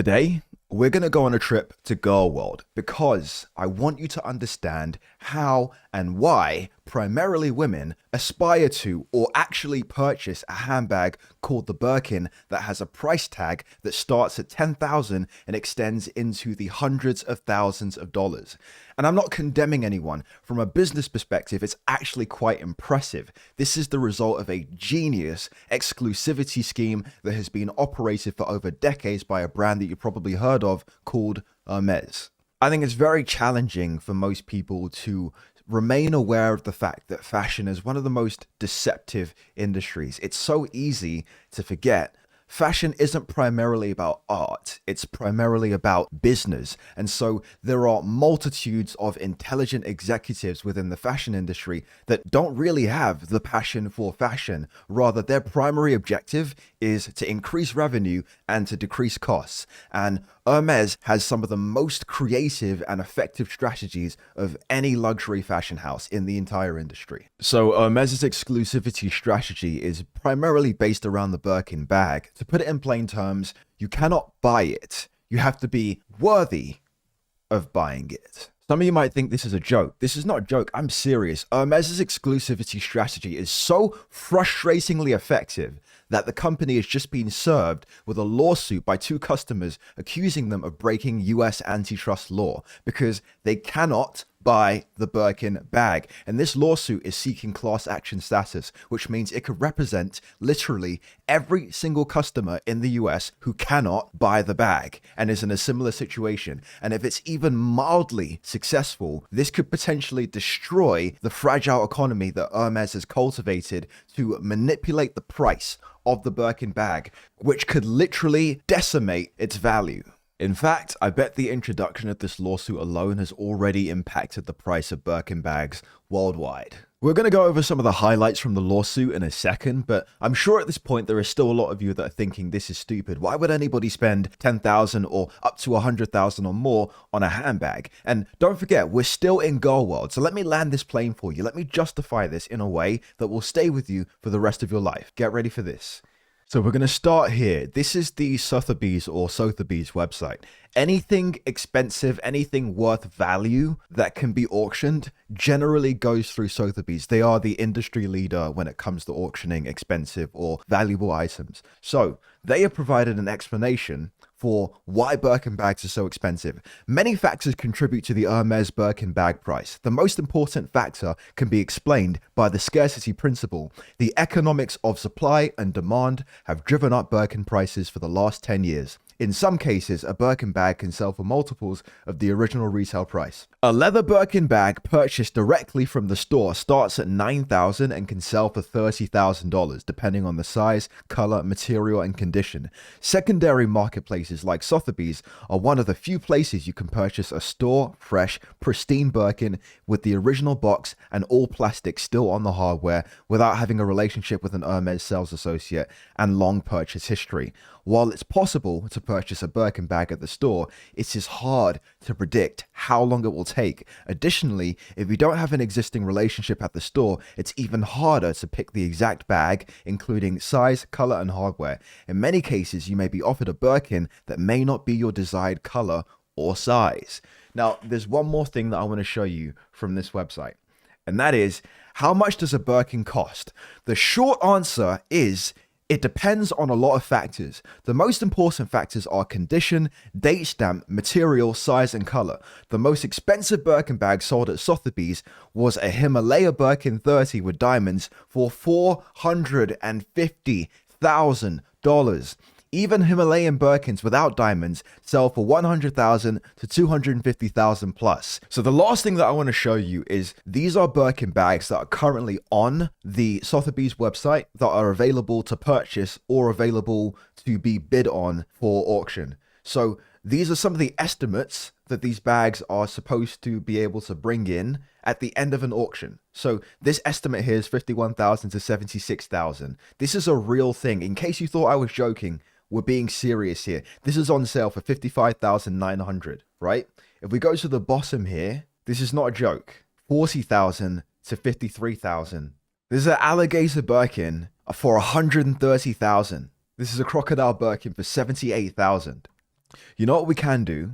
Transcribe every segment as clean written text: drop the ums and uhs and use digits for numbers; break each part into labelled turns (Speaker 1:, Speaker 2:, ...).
Speaker 1: Today, we're going to go on a trip to Girl World because I want you to understand how and why primarily women aspire to or actually purchase a handbag called the Birkin that has a price tag that starts at $10,000 and extends into the hundreds of thousands of dollars. And I'm not condemning anyone. From a business perspective, it's actually quite impressive. This is the result of a genius exclusivity scheme that has been operated for over decades by a brand that you probably heard of called Hermes. I think it's very challenging for most people to remain aware of the fact that fashion is one of the most deceptive industries. It's so easy to forget. Fashion isn't primarily about art, it's primarily about business. And so there are multitudes of intelligent executives within the fashion industry that don't really have the passion for fashion. Rather, their primary objective is to increase revenue and to decrease costs. And Hermes has some of the most creative and effective strategies of any luxury fashion house in the entire industry. So Hermes' exclusivity strategy is primarily based around the Birkin bag. To put it in plain terms, you cannot buy it. You have to be worthy of buying it. Some of you might think this is a joke. This is not a joke. I'm serious. Hermes' exclusivity strategy is so frustratingly effective that the company has just been served with a lawsuit by two customers accusing them of breaking US antitrust law because they cannot buy the Birkin bag. And this lawsuit is seeking class action status, which means it could represent literally every single customer in the US who cannot buy the bag and is in a similar situation. And if it's even mildly successful, this could potentially destroy the fragile economy that Hermes has cultivated to manipulate the price of the Birkin bag, which could literally decimate its value. In fact, I bet the introduction of this lawsuit alone has already impacted the price of Birkin bags worldwide. We're going to go over some of the highlights from the lawsuit in a second, but I'm sure at this point there is still a lot of you that are thinking this is stupid. Why would anybody spend $10,000 or up to $100,000 or more on a handbag? And don't forget, we're still in Girl World, so let me land this plane for you. Let me justify this in a way that will stay with you for the rest of your life. Get ready for this. So we're going to start here. This is the Sotheby's website. Anything expensive, anything worth value that can be auctioned generally goes through Sotheby's. They are the industry leader when it comes to auctioning expensive or valuable items. So they have provided an explanation for why Birkin bags are so expensive. Many factors contribute to the Hermes Birkin bag price. The most important factor can be explained by the scarcity principle. The economics of supply and demand have driven up Birkin prices for the last 10 years. In some cases, a Birkin bag can sell for multiples of the original retail price. A leather Birkin bag purchased directly from the store starts at $9,000 and can sell for $30,000, depending on the size, color, material, and condition. Secondary marketplaces like Sotheby's are one of the few places you can purchase a store, fresh, pristine Birkin with the original box and all plastic still on the hardware without having a relationship with an Hermes sales associate and long purchase history. While it's possible to purchase a Birkin bag at the store, it is hard to predict how long it will take. Additionally, if you don't have an existing relationship at the store, it's even harder to pick the exact bag, including size, color, and hardware. In many cases, you may be offered a Birkin that may not be your desired color or size. Now, there's one more thing that I want to show you from this website, and that is, how much does a Birkin cost? The short answer is, it depends on a lot of factors. The most important factors are condition, date stamp, material, size, and color. The most expensive Birkin bag sold at Sotheby's was a Himalaya Birkin 30 with diamonds for $450,000. Even Himalayan Birkins without diamonds sell for $100,000 to $250,000 plus. So the last thing that I want to show you is these are Birkin bags that are currently on the Sotheby's website that are available to purchase or available to be bid on for auction. So these are some of the estimates that these bags are supposed to be able to bring in at the end of an auction. So this estimate here is $51,000 to $76,000. This is a real thing. In case you thought I was joking, we're being serious here. This is on sale for $55,900, right? If we go to the bottom here, this is not a joke. $40,000 to $53,000. This is an alligator Birkin for $130,000. This is a crocodile Birkin for $78,000. You know what we can do?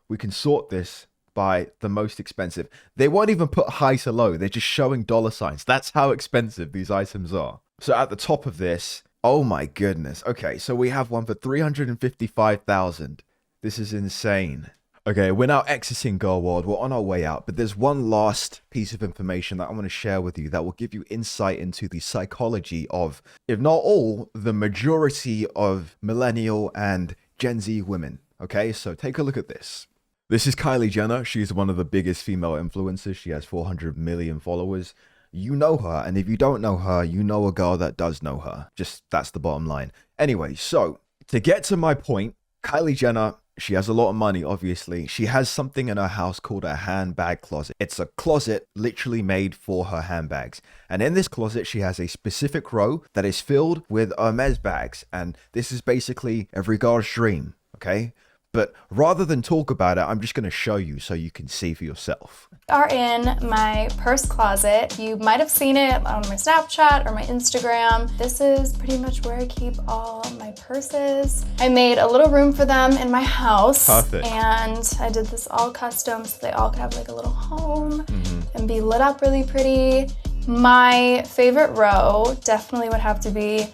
Speaker 1: We can sort this by the most expensive. They won't even put high to low. They're just showing dollar signs. That's how expensive these items are. So at the top of this, oh my goodness. Okay, so we have one for 355,000. This is insane. Okay, we're now exiting Girl World. We're on our way out, but there's one last piece of information that I want to share with you that will give you insight into the psychology of, if not all, the majority of millennial and Gen Z women. Okay, so take a look at this. This is Kylie Jenner. She's one of the biggest female influencers. She has 400 million followers. You know her, and if you don't know her, you know a girl that does know her. Just, that's the bottom line. Anyway, so to get to my point, Kylie Jenner, she has a lot of money, obviously. She has something in her house called a handbag closet. It's a closet literally made for her handbags. And in this closet, she has a specific row that is filled with Hermes bags. And this is basically every girl's dream, okay? But rather than talk about it, I'm just going to show you so you can see for yourself.
Speaker 2: Are in my purse closet. You might have seen it on my Snapchat or my Instagram. This is pretty much where I keep all my purses. I made a little room for them in my house.
Speaker 1: Perfect.
Speaker 2: And I did this all custom so they all could have like a little home and be lit up really pretty. My favorite row definitely would have to be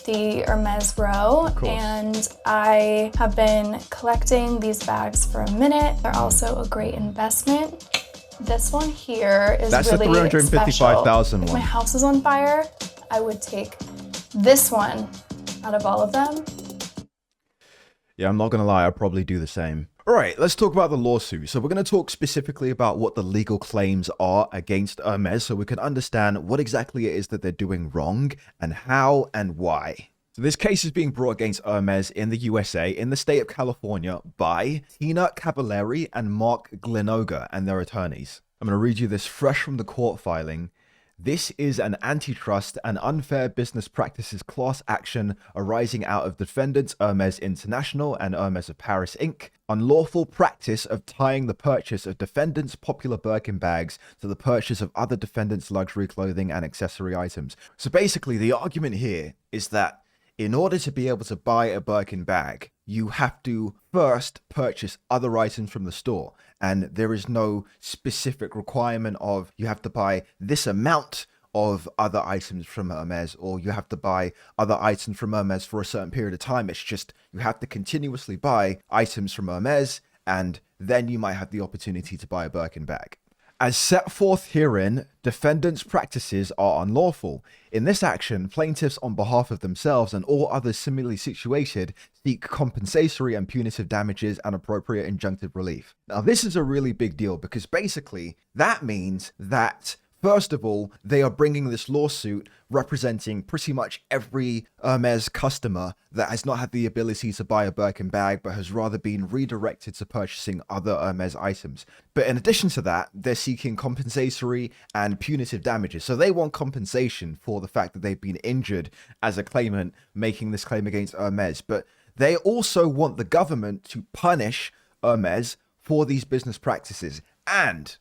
Speaker 2: the Hermes row, and I have been collecting these bags for a minute. They're also a great investment. This one here is
Speaker 1: That's
Speaker 2: really
Speaker 1: the 355,000
Speaker 2: special. If
Speaker 1: one.
Speaker 2: my house was on fire, I would take this one out of all of them.
Speaker 1: Yeah, I'm not going to lie, I'd probably do the same. All right, let's talk about the lawsuit. So we're going to talk specifically about what the legal claims are against Hermes so we can understand what exactly it is that they're doing wrong and how and why. So this case is being brought against Hermes in the USA, in the state of California, by Tina Cavallari and Mark Glenoga and their attorneys. I'm going to read you this fresh from the court filing. This is an antitrust and unfair business practices class action arising out of defendants Hermes International and Hermes of Paris Inc. Unlawful practice of tying the purchase of defendants' popular Birkin bags to the purchase of other defendants' luxury clothing and accessory items. So basically, the argument here is that in order to be able to buy a Birkin bag, you have to first purchase other items from the store. And there is no specific requirement of you have to buy this amount of other items from Hermes, or you have to buy other items from Hermes for a certain period of time. It's just you have to continuously buy items from Hermes, and then you might have the opportunity to buy a Birkin bag. As set forth herein, defendants' practices are unlawful. In this action, plaintiffs on behalf of themselves and all others similarly situated seek compensatory and punitive damages and appropriate injunctive relief. Now, this is a really big deal because basically that means that first of all, they are bringing this lawsuit representing pretty much every Hermes customer that has not had the ability to buy a Birkin bag, but has rather been redirected to purchasing other Hermes items. But in addition to that, they're seeking compensatory and punitive damages. So they want compensation for the fact that they've been injured as a claimant making this claim against Hermes. But they also want the government to punish Hermes for these business practices. And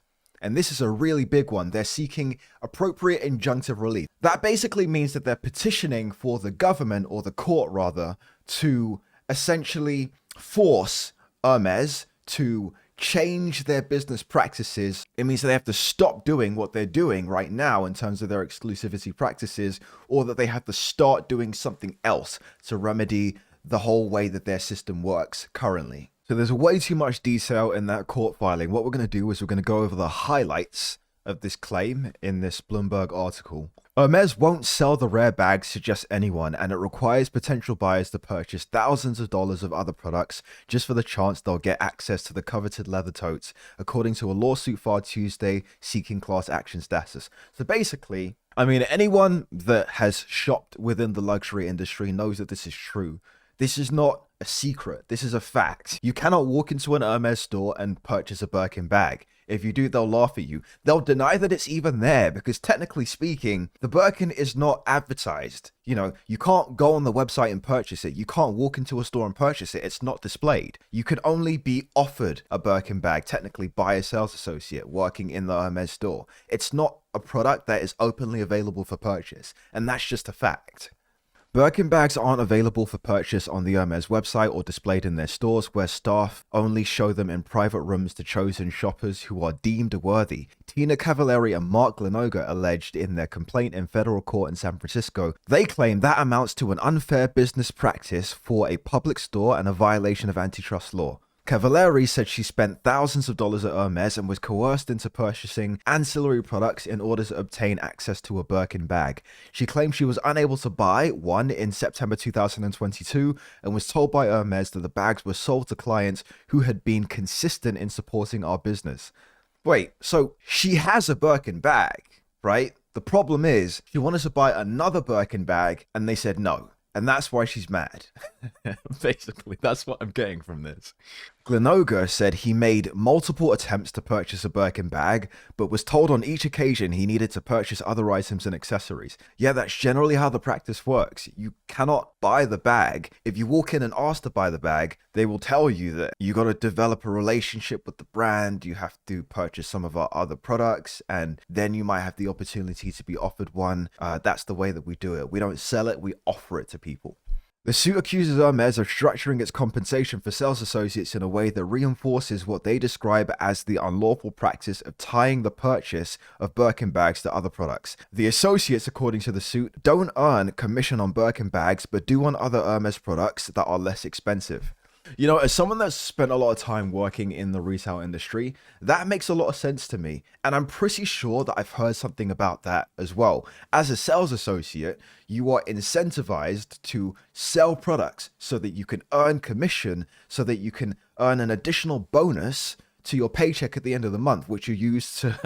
Speaker 1: this is a really big one, they're seeking appropriate injunctive relief. That basically means that they're petitioning for the government, or the court rather, to essentially force Hermes to change their business practices. It means that they have to stop doing what they're doing right now in terms of their exclusivity practices, or that they have to start doing something else to remedy the whole way that their system works currently. So there's way too much detail in that court filing. What we're going to do is we're going to go over the highlights of this claim in this Bloomberg article. Hermes won't sell the rare bags to just anyone, and it requires potential buyers to purchase thousands of dollars of other products just for the chance they'll get access to the coveted leather totes, according to a lawsuit filed Tuesday seeking class action status. So basically, I mean, anyone that has shopped within the luxury industry knows that this is true. This is not a secret. This is a fact. You cannot walk into an Hermes store and purchase a Birkin bag. If you do, they'll laugh at you. They'll deny that it's even there because technically speaking, the Birkin is not advertised. You know, you can't go on the website and purchase it. You can't walk into a store and purchase it. It's not displayed. You could only be offered a Birkin bag technically by a sales associate working in the Hermes store. It's not a product that is openly available for purchase. And that's just a fact. Birkin bags aren't available for purchase on the Hermes website or displayed in their stores, where staff only show them in private rooms to chosen shoppers who are deemed worthy. Tina Cavallari and Mark Glenoga alleged in their complaint in federal court in San Francisco. They claim that amounts to an unfair business practice for a public store and a violation of antitrust law. Cavallari said she spent thousands of dollars at Hermes and was coerced into purchasing ancillary products in order to obtain access to a Birkin bag. She claimed she was unable to buy one in September 2022 and was told by Hermes that the bags were sold to clients who had been consistent in supporting our business. Wait, so she has a Birkin bag, right? The problem is she wanted to buy another Birkin bag and they said no. And that's why she's mad. Basically, that's what I'm getting from this. Glenoga said he made multiple attempts to purchase a Birkin bag, but was told on each occasion he needed to purchase other items and accessories. Yeah, that's generally how the practice works. You cannot buy the bag. If you walk in and ask to buy the bag, they will tell you that you got to develop a relationship with the brand, you have to purchase some of our other products, and then you might have the opportunity to be offered one. That's the way that we do it. We don't sell it, we offer it to people. The suit accuses Hermes of structuring its compensation for sales associates in a way that reinforces what they describe as the unlawful practice of tying the purchase of Birkin bags to other products. The associates, according to the suit, don't earn commission on Birkin bags, but do on other Hermes products that are less expensive. You know, as someone that's spent a lot of time working in the retail industry, that makes a lot of sense to me. And I'm pretty sure that I've heard something about that as well. As a sales associate, you are incentivized to sell products so that you can earn commission, so that you can earn an additional bonus to your paycheck at the end of the month, which you use to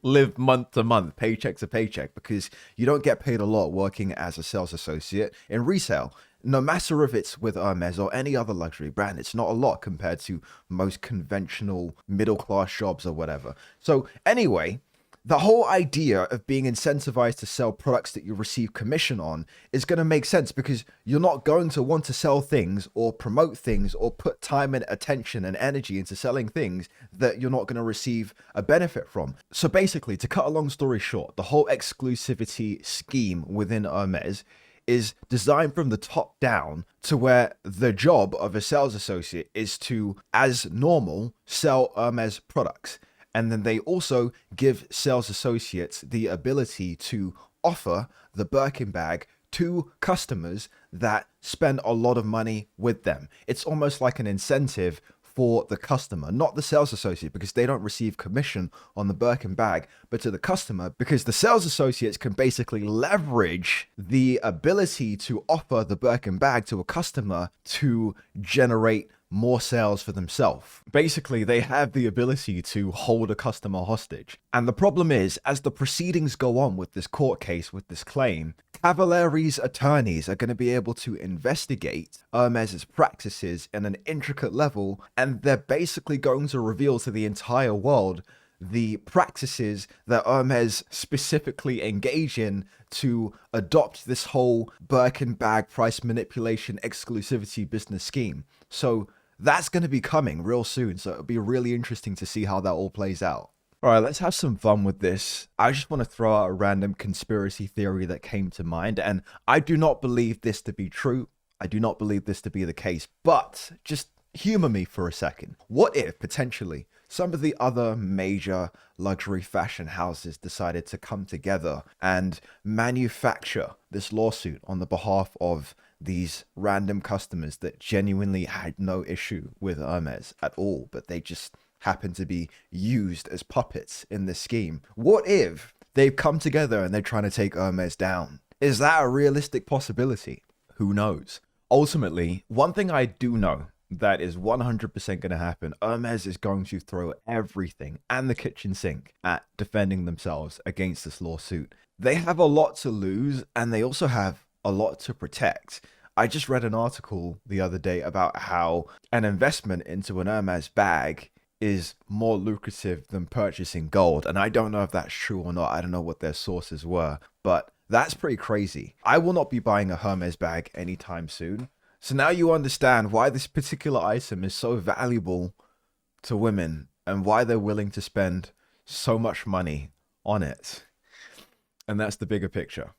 Speaker 1: live month to month, paycheck to paycheck, because you don't get paid a lot working as a sales associate in retail. No matter if it's with Hermes or any other luxury brand, it's not a lot compared to most conventional middle-class jobs or whatever. So anyway, the whole idea of being incentivized to sell products that you receive commission on is going to make sense, because you're not going to want to sell things or promote things or put time and attention and energy into selling things that you're not going to receive a benefit from. So basically, to cut a long story short, the whole exclusivity scheme within Hermes is designed from the top down to where the job of a sales associate is to, as normal, sell Hermes products. And then they also give sales associates the ability to offer the Birkin bag to customers that spend a lot of money with them. It's almost like an incentive for the customer, not the sales associate, because they don't receive commission on the Birkin bag, but to the customer, because the sales associates can basically leverage the ability to offer the Birkin bag to a customer to generate more sales for themselves. Basically, they have the ability to hold a customer hostage. And the problem is, as the proceedings go on with this court case, with this claim, Cavallari's attorneys are going to be able to investigate Hermes's practices in an intricate level, and they're basically going to reveal to the entire world the practices that Hermes specifically engage in to adopt this whole Birkin bag price manipulation exclusivity business scheme. So that's going to be coming real soon. So it'll be really interesting to see how that all plays out. All right, let's have some fun with this. I just want to throw out a random conspiracy theory that came to mind, and I do not believe this to be true. I do not believe this to be the case, but just humor me for a second. What if potentially some of the other major luxury fashion houses decided to come together and manufacture this lawsuit on the behalf of these random customers that genuinely had no issue with Hermes at all, but they just happen to be used as puppets in this scheme? What if they've come together and they're trying to take Hermes down? Is that a realistic possibility? Who knows? Ultimately, one thing I do know that is 100% going to happen, Hermes is going to throw everything and the kitchen sink at defending themselves against this lawsuit. They have a lot to lose, and they also have a lot to protect. I just read an article the other day about how an investment into an Hermes bag is more lucrative than purchasing gold. And I don't know if that's true or not. I don't know what their sources were, but that's pretty crazy. I will not be buying a Hermes bag anytime soon. So now you understand why this particular item is so valuable to women and why they're willing to spend so much money on it. And that's the bigger picture.